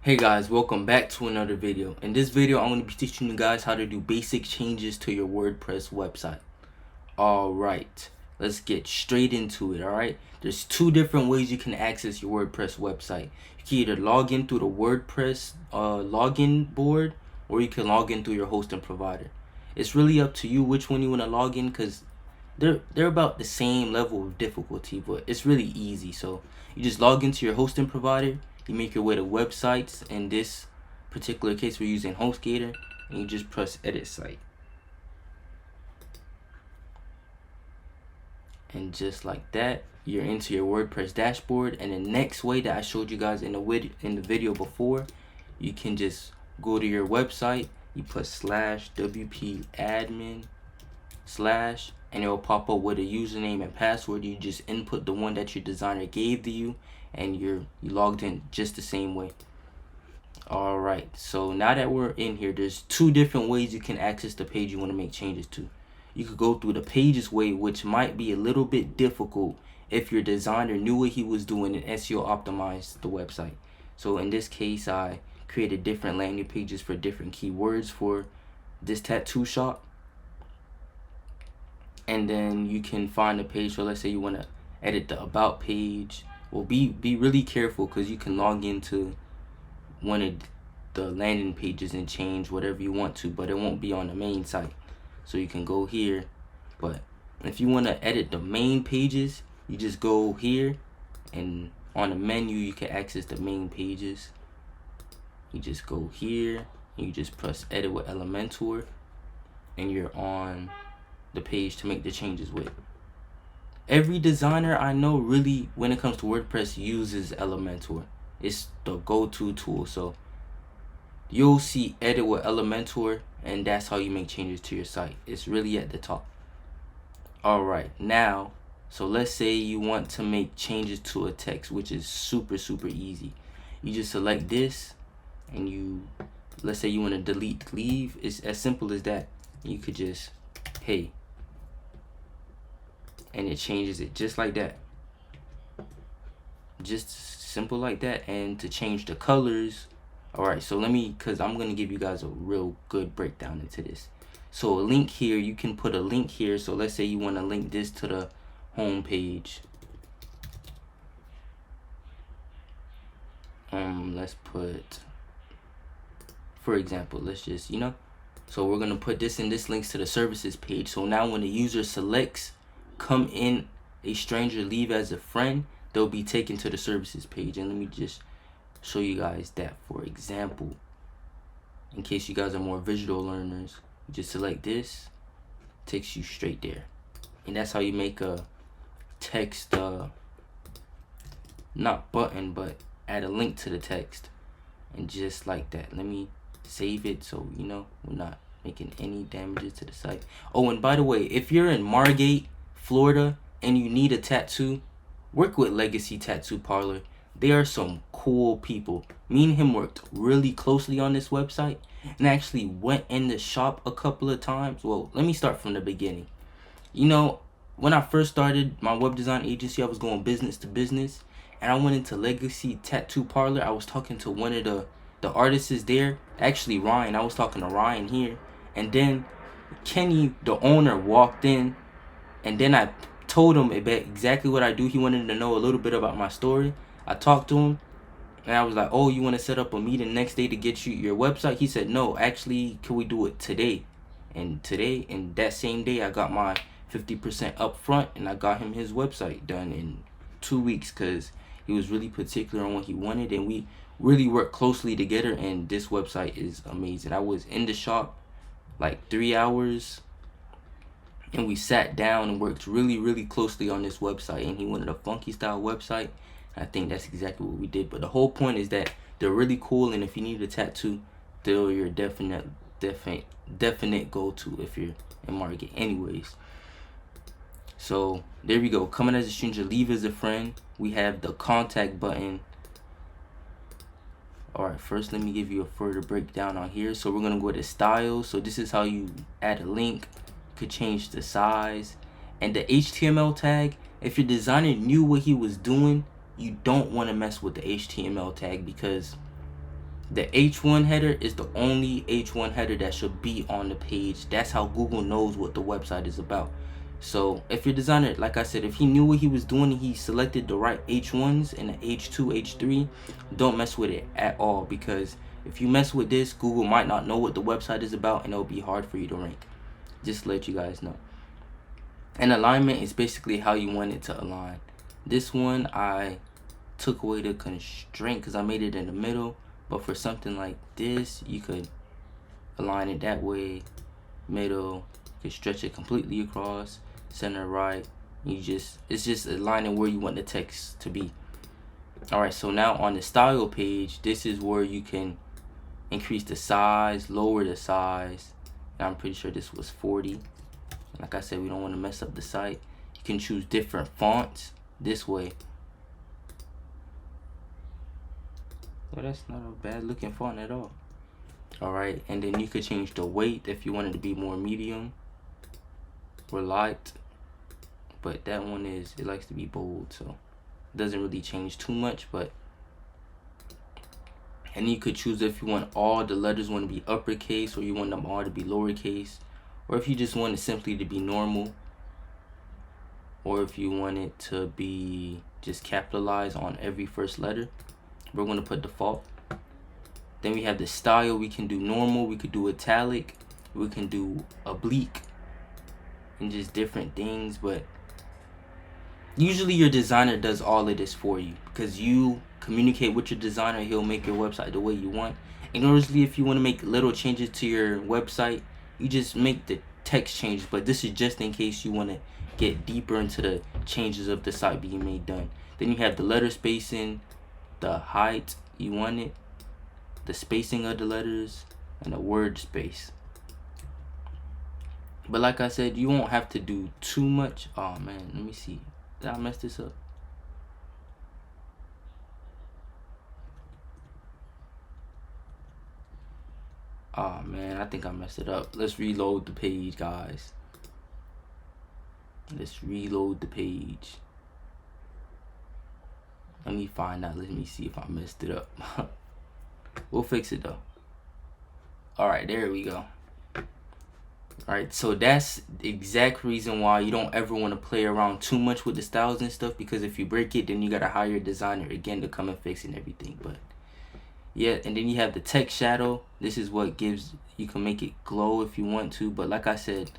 Hey guys, welcome back to another video. In this video, I'm going to be teaching you guys how to do basic changes to your WordPress website. Alright, let's get straight into it, alright? There's two different ways you can access your WordPress website. You can either log in through the WordPress login board, or you can log in through your hosting provider. It's really up to you which one you want to log in, because they're about the same level of difficulty, but it's really easy. So you just log into your hosting provider, you make your way to websites. In this particular case, we're using HostGator, and you just press edit site. And just like that, you're into your WordPress dashboard. And the next way that I showed you guys in the video before, you can just go to your website, you put /wp admin/ and it will pop up with a username and password. You just input the one that your designer gave to you, and you logged in just the same way. Alright, so now that we're in here, there's two different ways you can access the page you want to make changes to. You could go through the pages way, which might be a little bit difficult if your designer knew what he was doing and SEO optimized the website. So in this case, I created different landing pages for different keywords for this tattoo shop. And then you can find a page. So let's say you want to edit the about page. Well, be really careful, because you can log into one of the landing pages and change whatever you want to, but it won't be on the main site. So you can go here, but if you want to edit the main pages, you just go here, and on the menu you can access the main pages. You just go here, and you just press edit with Elementor, and you're on the page to make the changes with. Every designer I know, really, when it comes to WordPress, uses Elementor. It's the go-to tool. So you'll see edit with Elementor, and that's how you make changes to your site. It's really at the top. Alright, now, so let's say you want to make changes to a text, which is super easy. You just select this, and let's say you want to delete leave. It's as simple as that. You could just, hey, and it changes it just like that. Just simple like that. And to change the colors, alright, so because I'm going to give you guys a real good breakdown into this. So a link here, you can put a link here. So let's say you want to link this to the home page. Let's put, for example, let's just, so we're going to put this in, this links to the services page. So now when the user selects come in a stranger leave as a friend, they'll be taken to the services page. And let me just show you guys that. For example, in case you guys are more visual learners, you just select this, takes you straight there. And that's how you make a text not button, but add a link to the text. And just like that, let me save it so we're not making any damages to the site. Oh, and by the way, if you're in Margate, Florida, and you need a tattoo, work with Legacy Tattoo Parlor. They are some cool people. Me and him worked really closely on this website, and actually went in the shop a couple of times. Well, let me start from the beginning. When I first started my web design agency, I was going business to business, and I went into Legacy Tattoo Parlor. I was talking to one of the artists there, actually Ryan. I was talking to Ryan here, and then Kenny, the owner, walked in. And then I told him about exactly what I do. He wanted to know a little bit about my story. I talked to him, and I was like, oh, you want to set up a meeting next day to get you your website? He said, no, actually, can we do it today? And that same day, I got my 50% up front, and I got him his website done in 2 weeks, because he was really particular on what he wanted, and we really worked closely together, and this website is amazing. I was in the shop like 3 hours, and we sat down and worked really closely on this website. And he wanted a funky style website. I think that's exactly what we did. But the whole point is that they're really cool, and if you need a tattoo, they're your definite go-to if you're in Margate. Anyways, so there we go. Coming as a stranger, leave as a friend. We have the contact button. Alright, first let me give you a further breakdown on here. So we're gonna go to styles. So this is how you add a link. Could change the size, and the HTML tag, if your designer knew what he was doing, you don't want to mess with the HTML tag, because The H1 header is the only H1 header that should be on the page. That's how Google knows what the website is about. So if your designer, like I said, if he knew what he was doing and he selected the right H1s and the H2, H3, don't mess with it at all, because if you mess with this, Google might not know what the website is about and it'll be hard for you to rank. Just to let you guys know. And alignment is basically how you want it to align. This one, I took away the constraint because I made it in the middle. But for something like this, you could align it that way, middle, you can stretch it completely across, center right. It's just aligning where you want the text to be. All right, so now on the style page, this is where you can increase the size, lower the size. And I'm pretty sure this was 40. Like I said, we don't want to mess up the site. You can choose different fonts this way. Well, that's not a bad looking font at all. Alright, and then you could change the weight if you wanted to be more medium or light. But that one it likes to be bold, so it doesn't really change too much. But and you could choose if you want all the letters want to be uppercase or you want them all to be lowercase, or if you just want it simply to be normal, or if you want it to be just capitalized on every first letter. We're going to put default. Then we have the style. We can do normal, we could do italic, we can do oblique, and just different things. But usually your designer does all of this for you, because you communicate with your designer, he'll make your website the way you want. And usually if you want to make little changes to your website, you just make the text changes. But this is just in case you want to get deeper into the changes of the site being made done. Then you have the letter spacing, the height you want it, the spacing of the letters, and the word space. But like I said, you won't have to do too much. Oh man, let me see. Did I mess this up? Oh man, I think I messed it up. Let's reload the page, guys. Let's reload the page. Let me find out. Let me see if I messed it up. We'll fix it though. Alright, there we go. Alright, so that's the exact reason why you don't ever want to play around too much with the styles and stuff, because if you break it, then you gotta hire a designer again to come and fix and everything. But yeah, and then you have the text shadow. This is what gives, you can make it glow if you want to, but like I said,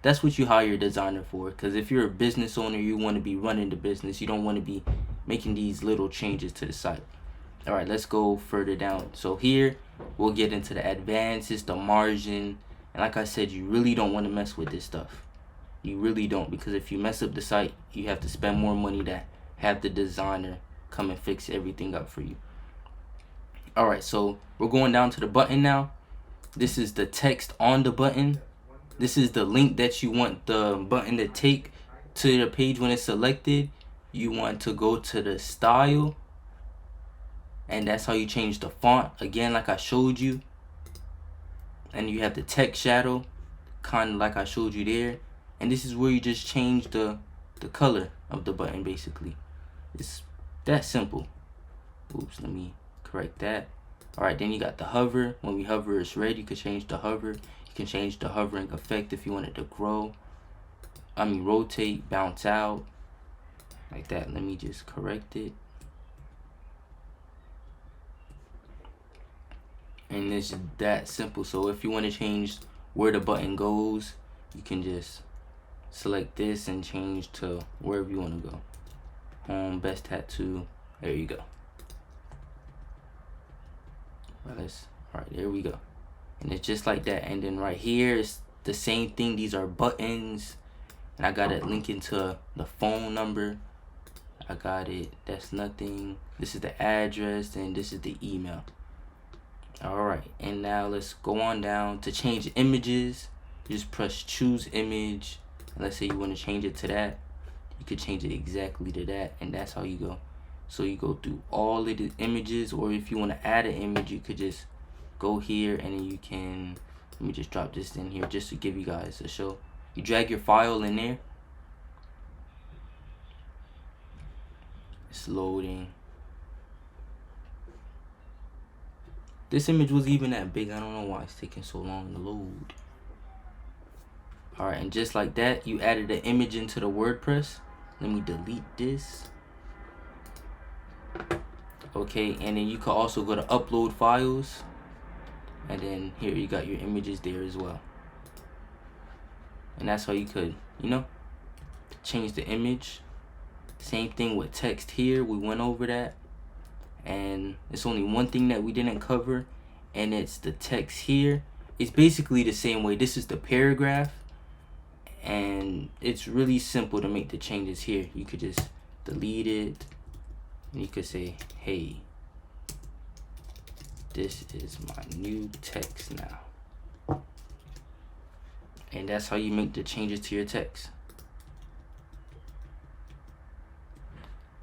that's what you hire a designer for. Because if you're a business owner, you want to be running the business, you don't want to be making these little changes to the site. All right, let's go further down. So here we'll get into the advances, the margin, and like I said, you really don't want to mess with this stuff. You really don't, because if you mess up the site, you have to spend more money to have the designer come and fix everything up for you. All right, so we're going down to the button now. This is the text on the button. This is the link that you want the button to take to the page when it's selected. You want to go to the style, and that's how you change the font again, like I showed you. And you have the text shadow, kind of like I showed you there. And this is where you just change the color of the button. Basically, it's that simple. Oops, let me correct that. All right, then you got the hover. When we hover, it's red. You can change the hover. You can change the hovering effect if you want it to grow. Rotate, bounce out, like that. Let me just correct it. And it's that simple. So if you want to change where the button goes, you can just select this and change to wherever you want to go. Home, best tattoo. There you go. All right, there we go. And it's just like that. And then right here is the same thing. These are buttons, and I got it linking to the phone number. I got it. That's nothing. This is the address, and this is the email. All right, and now let's go on down to change images. You just press choose image, and let's say you want to change it to that. You could change it exactly to that, and that's how you go. So you go through all of the images, or if you want to add an image, you could just go here and then you can, let me just drop this in here just to give you guys a show. You drag your file in there. It's loading. This image was even that big. I don't know why it's taking so long to load. Alright, and just like that, you added the image into the WordPress. Let me delete this. Okay, and then you could also go to upload files. And then here you got your images there as well. And that's how you could, you know, change the image. Same thing with text here. We went over that. And it's only one thing that we didn't cover, and it's the text here. It's basically the same way. This is the paragraph, and it's really simple to make the changes here. You could just delete it, and you could say, hey, this is my new text now. And that's how you make the changes to your text.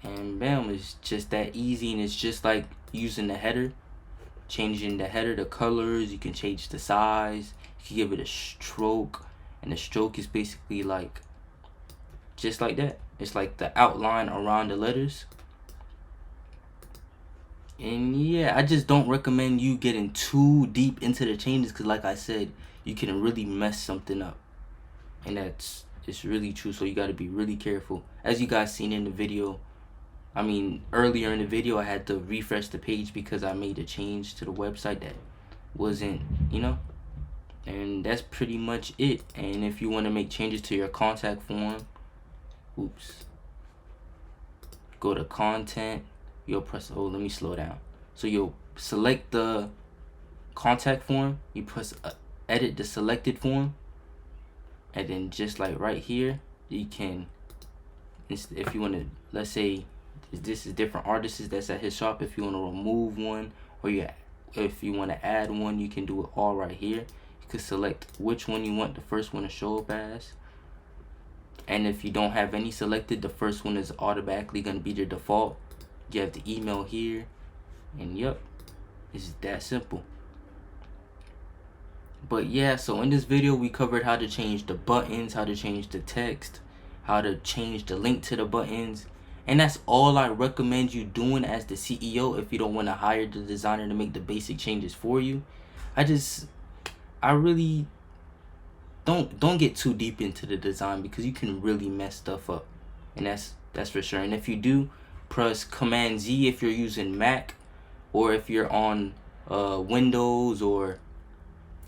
And bam, it's just that easy. And it's just like using the header, changing the header, the colors. You can change the size, you can give it a stroke, and the stroke is basically like just like that. It's like the outline around the letters. And yeah, I just don't recommend you getting too deep into the changes, because like I said, you can really mess something up, and it's really true. So you got to be really careful. As you guys seen in the video, I mean, earlier in the video, I had to refresh the page because I made a change to the website that wasn't, you know, and that's pretty much it. And if you want to make changes to your contact form, go to content, you'll press, oh, let me slow down. So you'll select the contact form, you press edit the selected form, and then just like right here, you can, if you want to, let's say, this is different artists that's at his shop. If you want to remove one, or if you want to add one, you can do it all right here. You can select which one you want the first one to show up as, and if you don't have any selected, the first one is automatically going to be the default. You have the email here, and yep, it's that simple. But yeah, so in this video we covered how to change the buttons, how to change the text, how to change the link to the buttons. And that's all I recommend you doing as the CEO if you don't want to hire the designer to make the basic changes for you. I really don't get too deep into the design, because you can really mess stuff up. And that's for sure. And if you do, press Command Z if you're using Mac, or if you're on Windows, or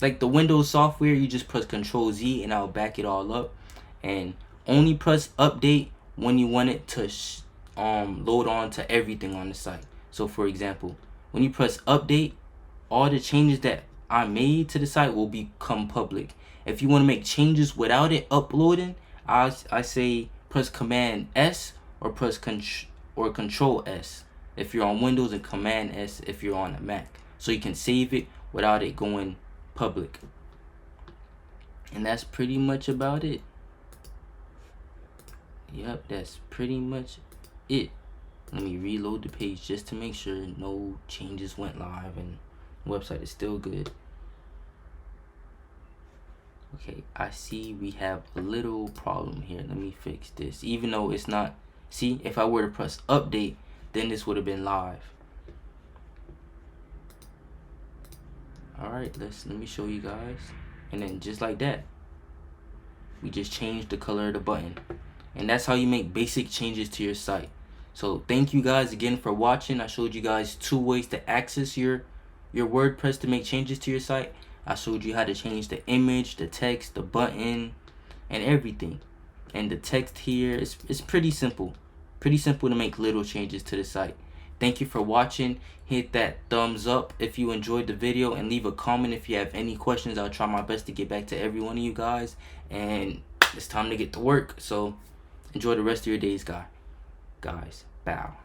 like the Windows software, you just press Control Z and I'll back it all up. And only press update when you want it to load on to everything on the site. So for example, when you press update, all the changes that I made to the site will become public. If you want to make changes without it uploading, I say press Command S, or press Control S if you're on Windows, and Command S if you're on a Mac, so you can save it without it going public. And that's pretty much about it. Yep, that's pretty much it. Let me reload the page just to make sure no changes went live and the website is still good. Okay, I see we have a little problem here. Let me fix this. Even though it's not, see, if I were to press update, then this would have been live. Alright, let me show you guys. And then just like that, we just changed the color of the button. And that's how you make basic changes to your site. So thank you guys again for watching. I showed you guys 2 ways to access your WordPress to make changes to your site. I showed you how to change the image, the text, the button, and everything. And the text here is pretty simple. Pretty simple to make little changes to the site. Thank you for watching. Hit that thumbs up if you enjoyed the video, and leave a comment if you have any questions. I'll try my best to get back to every one of you guys. And it's time to get to work. So enjoy the rest of your days, guys. Bow.